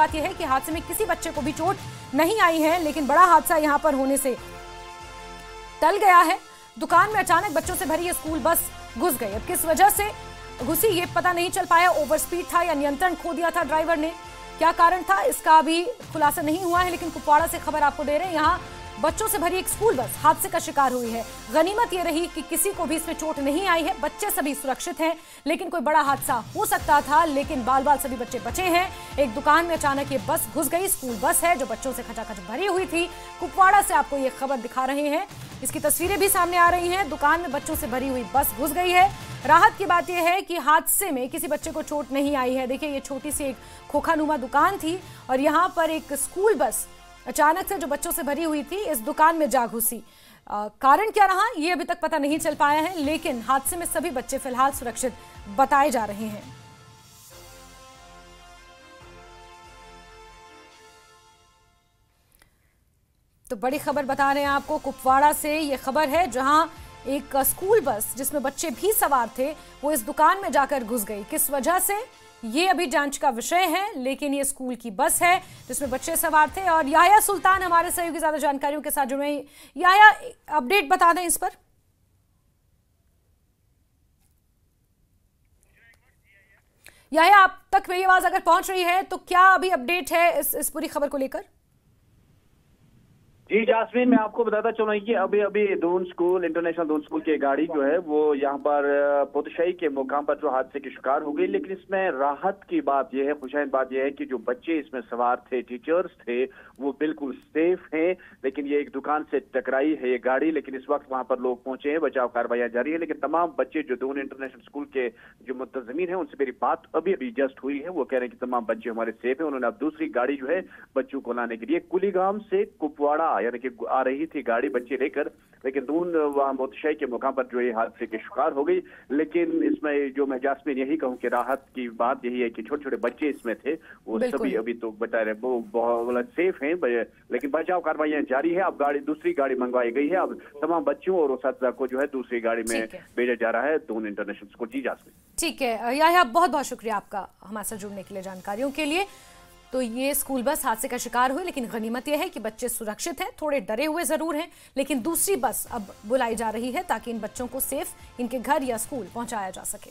बात यह है कि हादसे में किसी बच्चे को भी चोट नहीं आई है, लेकिन बड़ा हादसा यहां पर होने से टल गया है। दुकान में अचानक बच्चों से भरी ये स्कूल बस घुस गई। अब किस वजह से घुसी ये पता नहीं चल पाया। ओवर स्पीड था या नियंत्रण खो दिया था ड्राइवर ने, क्या कारण था इसका अभी खुलासा नहीं हुआ है। लेकिन कुपवाड़ा से खबर आपको दे रहे हैं, यहाँ बच्चों से भरी एक स्कूल बस हादसे का शिकार हुई है। गनीमत ये रही कि किसी को भी इसमें चोट नहीं आई है, बच्चे सभी सुरक्षित हैं। लेकिन कोई बड़ा हादसा हो सकता था, लेकिन बाल बाल सभी बच्चे बचे हैं। एक दुकान में अचानक ये बस घुस गई। स्कूल बस है जो बच्चों से खचाखच भरी हुई थी। कुपवाड़ा से आपको ये खबर दिखा रहे हैं, इसकी तस्वीरें भी सामने आ रही हैं। दुकान में बच्चों से भरी हुई बस घुस गई है। राहत की बात यह है कि हादसे में किसी बच्चे को चोट नहीं आई है। देखिए, ये छोटी सी एक खोखानुमा दुकान थी और यहाँ पर एक स्कूल बस अचानक से जो बच्चों से भरी हुई थी इस दुकान में जा घुसी। कारण क्या रहा ये अभी तक पता नहीं चल पाया है, लेकिन हादसे में सभी बच्चे फिलहाल सुरक्षित बताए जा रहे हैं। तो बड़ी खबर बता रहे हैं आपको, कुपवाड़ा से ये खबर है, जहां एक स्कूल बस जिसमें बच्चे भी सवार थे वो इस दुकान में जाकर घुस गई। किस वजह से ये अभी जांच का विषय है, लेकिन ये स्कूल की बस है जिसमें बच्चे सवार थे। और याया सुल्तान हमारे सहयोगी ज्यादा जानकारियों के साथ जुड़े हैं। याया, अपडेट बता दें इस पर। याया, आप तक मेरी आवाज अगर पहुंच रही है तो क्या अभी अपडेट है इस पूरी खबर को लेकर? जी जास्मीन, मैं आपको बताता चलूँ कि अभी अभी Doon school, international Doon school की गाड़ी जो है वो यहाँ पर पोतशाही के मुकाम पर जो हादसे की शिकार हो गई। लेकिन इसमें राहत की बात यह है, खुशहाल बात यह है कि जो बच्चे इसमें सवार थे, टीचर्स थे, वो बिल्कुल सेफ हैं। लेकिन ये एक दुकान से टकराई है ये गाड़ी, लेकिन इस वक्त वहाँ पर लोग पहुंचे हैं, बचाव कार्रवाई जारी है। लेकिन तमाम बच्चे जो दून इंटरनेशनल स्कूल के जो मुंतजिमीन है उनसे मेरी बात अभी अभी जस्ट हुई है, वो कह रहे हैं कि तमाम बच्चे हमारे सेफ है। उन्होंने अब दूसरी गाड़ी जो है बच्चों को लाने के लिए कुलीगाम से कुपवाड़ा यानी कि आ रही थी गाड़ी बच्चे लेकर, लेकिन दून वहां मोतशाही के मुकाम पर जो ये हादसे के शिकार हो गई। लेकिन इसमें जो मैं जास्मीन यही कहूं कि राहत की बात यही है कि छोटे छोटे बच्चे इसमें थे, वो सभी अभी तो बता रहे वो बहुत सेफ हैं, लेकिन बचाव कार्रवाइयां जारी है। अब गाड़ी दूसरी गाड़ी मंगवाई गई है, अब तमाम बच्चों और उस्ताद को जो है दूसरी गाड़ी में भेजा जा रहा है दून इंटरनेशनल स्कूल। जी जास्मीन। ठीक है याया, बहुत बहुत शुक्रिया आपका हमारे साथ जुड़ने के लिए, जानकारियों के लिए। तो ये स्कूल बस हादसे का शिकार हुई, लेकिन गनीमत यह है कि बच्चे सुरक्षित हैं, थोड़े डरे हुए जरूर हैं, लेकिन दूसरी बस अब बुलाई जा रही है ताकि इन बच्चों को सेफ इनके घर या स्कूल पहुंचाया जा सके।